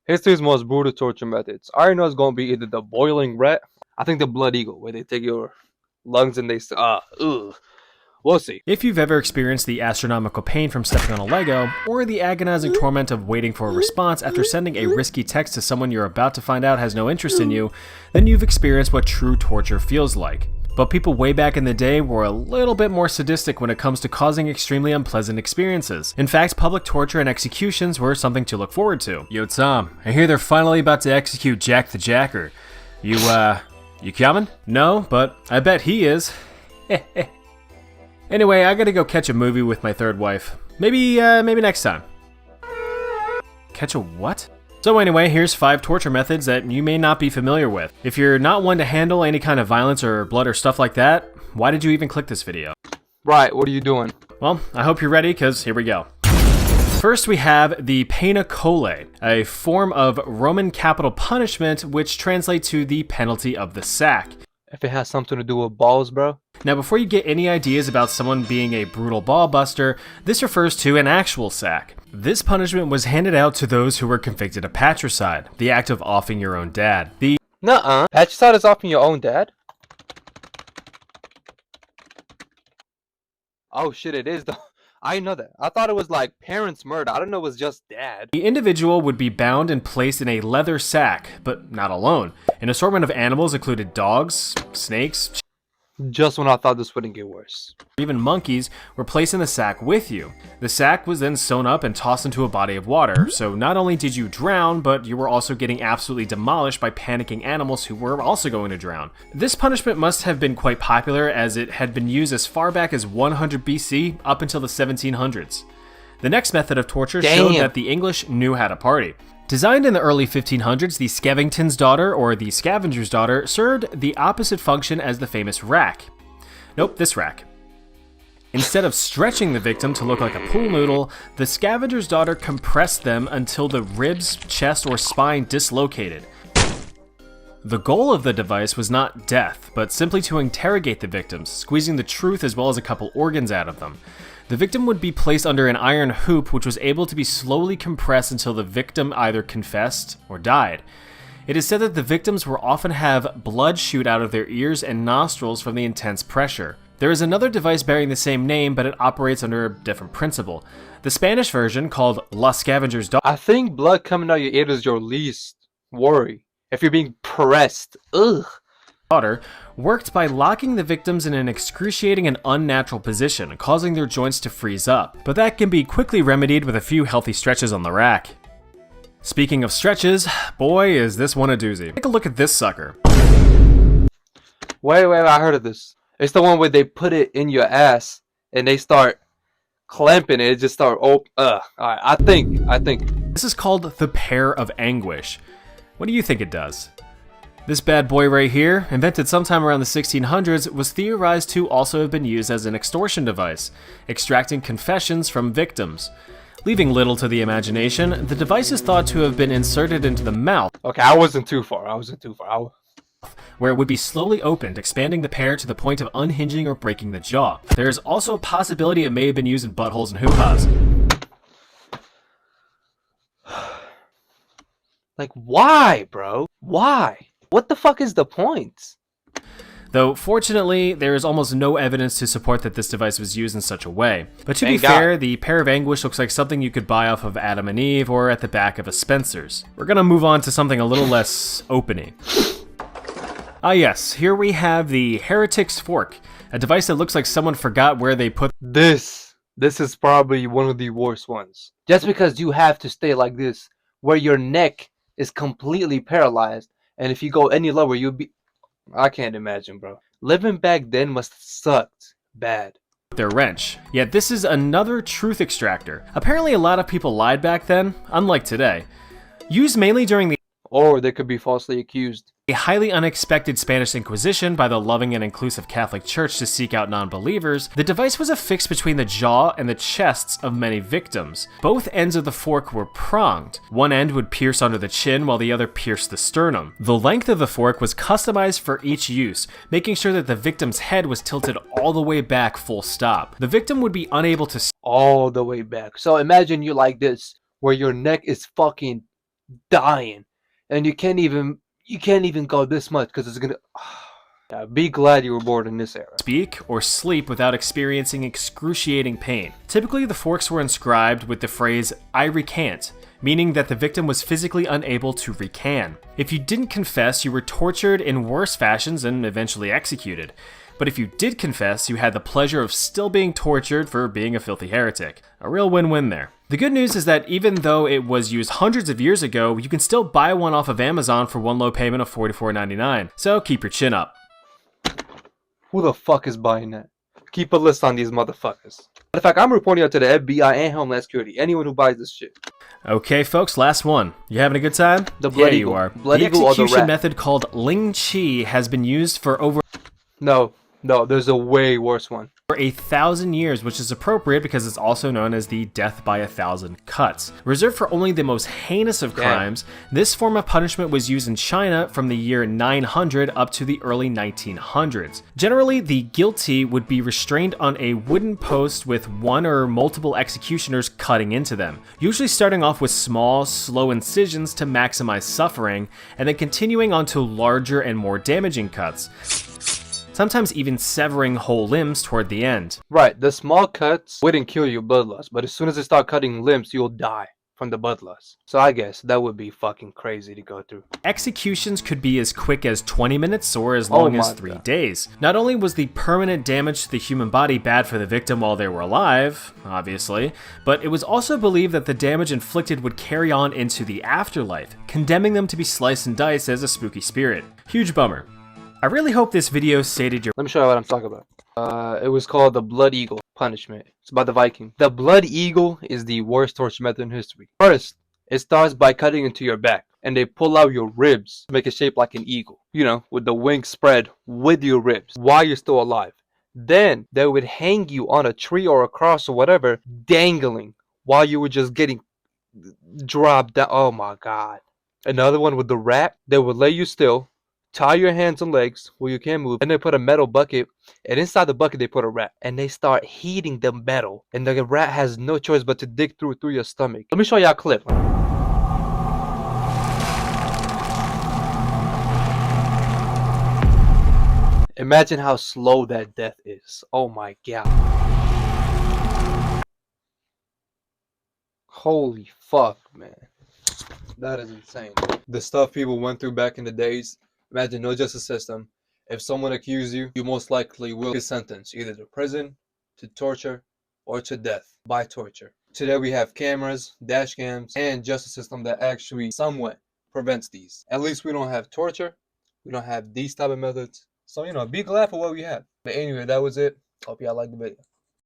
History's most brutal torture methods. I already know it's gonna be either the boiling rat. I think the blood eagle, where they take your lungs and they ugh. We'll see. If you've ever experienced the astronomical pain from stepping on a Lego, or the agonizing torment of waiting for a response after sending a risky text to someone you're about to find out has no interest in you, then you've experienced what true torture feels like. But people way back in the day were a little bit more sadistic when it comes to causing extremely unpleasant experiences. In fact, public torture and executions were something to look forward to. Yo Tom, I hear they're finally about to execute Jack the Jacker. You coming? No, but I bet he is. Anyway, I gotta go catch a movie with my third wife. Maybe next time. Catch a what? So anyway, here's 5 torture methods that you may not be familiar with. If you're not one to handle any kind of violence or blood or stuff like that, why did you even click this video? Right, what are you doing? Well, I hope you're ready, cause here we go. First we have the pena collae, a form of Roman capital punishment which translates to the penalty of the sack. If it has something to do with balls, bro. Now before you get any ideas about someone being a brutal ball buster, this refers to an actual sack. This punishment was handed out to those who were convicted of patricide, the act of offing your own dad. Nuh-uh. Patricide is offing your own dad? Oh shit, it is though. I know that. I thought it was like parents' murder. I didn't know it was just dad. The individual would be bound and placed in a leather sack, but not alone. An assortment of animals included dogs, snakes, Just when I thought this wouldn't get worse. even monkeys were placed in the sack with you. The sack was then sewn up and tossed into a body of water, so not only did you drown, but you were also getting absolutely demolished by panicking animals who were also going to drown. This punishment must have been quite popular as it had been used as far back as 100 BC up until the 1700s. The next method of torture showed that the English knew how to party. Designed in the early 1500s, the Scavengton's daughter, or the scavenger's daughter, served the opposite function as the famous rack. Nope, this rack. Instead of stretching the victim to look like a pool noodle, the scavenger's daughter compressed them until the ribs, chest, or spine dislocated. The goal of the device was not death, but simply to interrogate the victims, squeezing the truth as well as a couple organs out of them. The victim would be placed under an iron hoop which was able to be slowly compressed until the victim either confessed or died. It is said that the victims will often have blood shoot out of their ears and nostrils from the intense pressure. There is another device bearing the same name, but it operates under a different principle. The Spanish version, called La Scavenger's Daughter, I think blood coming out your ear is your least worry. If you're being pressed, worked by locking the victims in an excruciating and unnatural position, causing their joints to freeze up. But that can be quickly remedied with a few healthy stretches on the rack. Speaking of stretches, boy is this one a doozy. Take a look at this sucker. Wait, I heard of this. It's the one where they put it in your ass and they start clamping it. It just start alright, I think. This is called the Pear of Anguish. What do you think it does? This bad boy right here, invented sometime around the 1600s, was theorized to also have been used as an extortion device, extracting confessions from victims. Leaving little to the imagination, the device is thought to have been inserted into the mouth. Okay, I wasn't too far. Where it would be slowly opened, expanding the pear to the point of unhinging or breaking the jaw. There is also a possibility it may have been used in buttholes and hoo-ha's. Like, why, bro? Why? What the fuck is the point? Though, fortunately, there is almost no evidence to support that this device was used in such a way. But to be fair, the Pear of Anguish looks like something you could buy off of Adam and Eve or at the back of a Spencer's. We're gonna move on to something a little less open-y. Ah yes, here we have the Heretic's Fork, a device that looks like someone forgot where they put This is probably one of the worst ones. Just because you have to stay like this, where your neck is completely paralyzed, and if you go any lower, you'll be... I can't imagine, bro. Living back then must have sucked bad. their wrench. Yet this is another truth extractor. Apparently a lot of people lied back then, unlike today. Used mainly during the Or they could be falsely accused. a highly unexpected Spanish Inquisition by the loving and inclusive Catholic Church to seek out non-believers, the device was affixed between the jaw and the chests of many victims. Both ends of the fork were pronged. One end would pierce under the chin while the other pierced the sternum. The length of the fork was customized for each use, making sure that the victim's head was tilted all the way back full stop. The victim would be unable to All the way back. So imagine you like this, where your neck is fucking dying, and you can't even go this much because it's gonna. Yeah, be glad you were born in this era. Speak or sleep without experiencing excruciating pain. Typically, the forks were inscribed with the phrase, "I recant," meaning that the victim was physically unable to recant. If you didn't confess, you were tortured in worse fashions and eventually executed. But if you did confess, you had the pleasure of still being tortured for being a filthy heretic. A real win-win there. The good news is that even though it was used hundreds of years ago, you can still buy one off of Amazon for one low payment of $44.99. So keep your chin up. Who the fuck is buying that? Keep a list on these motherfuckers. In fact, I'm reporting out to the FBI and Homeland Security. Anyone who buys this shit. Okay, folks, last one. You having a good time? The Blood yeah, Eagle. you are. Blood the Eagle or the execution rat? method called Ling Chi has been used for over No, there's a way worse one. 1,000 years, which is appropriate because it's also known as the death by 1,000 cuts. Reserved for only the most heinous of crimes, this form of punishment was used in China from the year 900 up to the early 1900s. Generally, the guilty would be restrained on a wooden post with one or multiple executioners cutting into them, usually starting off with small, slow incisions to maximize suffering, and then continuing on to larger and more damaging cuts, sometimes even severing whole limbs toward the end. Right, the small cuts wouldn't kill you bloodlust, but as soon as they start cutting limbs, you'll die from the bloodlust. So I guess that would be fucking crazy to go through. Executions could be as quick as 20 minutes or as long as 3 days. Not only was the permanent damage to the human body bad for the victim while they were alive, obviously, but it was also believed that the damage inflicted would carry on into the afterlife, condemning them to be sliced and diced as a spooky spirit. Huge bummer. I really hope this video sated your— Let me show you what I'm talking about. It was called the Blood Eagle punishment. It's about the Viking. The Blood Eagle is the worst torture method in history. First, it starts by cutting into your back, and they pull out your ribs to make it shaped like an eagle. You know, with the wings spread with your ribs while you're still alive. Then they would hang you on a tree or a cross or whatever, dangling while you were just getting dropped down. Oh my god. Another one with the rat, they would lay you still, tie your hands and legs where you can't move, and they put a metal bucket, and inside the bucket they put a rat, and they start heating the metal, and the rat has no choice but to dig through your stomach. Let me show you a clip. Imagine how slow that death is. Oh my god. Holy fuck, man. That is insane. The stuff people went through back in the days. Imagine no justice system. If someone accused you, you most likely will be sentenced either to prison, to torture, or to death by torture. Today we have cameras, dash cams, and justice system that actually somewhat prevents these. At least we don't have torture. We don't have these type of methods. So, you know, be glad for what we have. But anyway, that was it. Hope y'all liked the video.